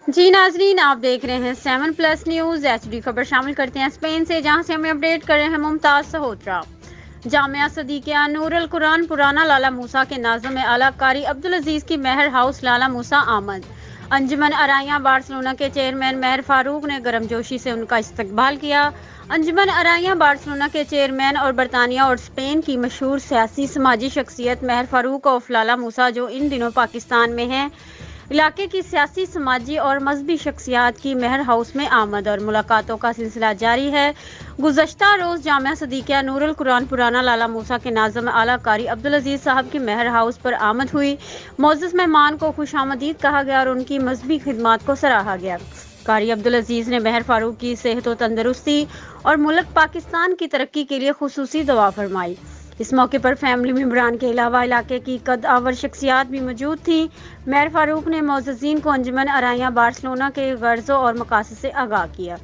جی ناظرین، آپ دیکھ رہے ہیں 7+ نیوز HD خبر شامل کرتے ہیں اسپین سے، جہاں سے ہمیں اپڈیٹ کر رہے ہیں ممتاز سہوترا۔ جامعہ صدیقیہ نور القرآن پرانا لالہ موسیٰ کے ناظم اعلیٰ قاری عبدالعزیز کی مہر ہاؤس لالہ موسیٰ آمد۔ انجمن ارائیاں بارسلونا کے چیئرمین مہر فاروق نے گرم جوشی سے ان کا استقبال کیا۔ انجمن ارائیاں بارسلونا کے چیئرمین اور برطانیہ اور اسپین کی مشہور سیاسی سماجی شخصیت مہر فاروق اور لالہ موسیٰ، جو ان دنوں پاکستان میں ہیں، علاقے کی سیاسی، سماجی اور مذہبی شخصیات کی مہر ہاؤس میں آمد اور ملاقاتوں کا سلسلہ جاری ہے۔ گزشتہ روز جامعہ صدیقیہ نور القرآن پرانا لالہ موسیٰ کے ناظم اعلیٰ قاری عبدالعزیز صاحب کی مہر ہاؤس پر آمد ہوئی۔ معزز مہمان کو خوش آمدید کہا گیا اور ان کی مذہبی خدمات کو سراہا گیا۔ قاری عبدالعزیز نے مہر فاروق کی صحت و تندرستی اور ملک پاکستان کی ترقی کے لیے خصوصی دعا فرمائی۔ اس موقع پر فیملی ممبران کے علاوہ علاقے کی قد آور شخصیات بھی موجود تھیں۔ مہر فاروق نے معززین کو انجمن ارائیاں بارسلونا کے غرضوں اور مقاصد سے آگاہ کیا۔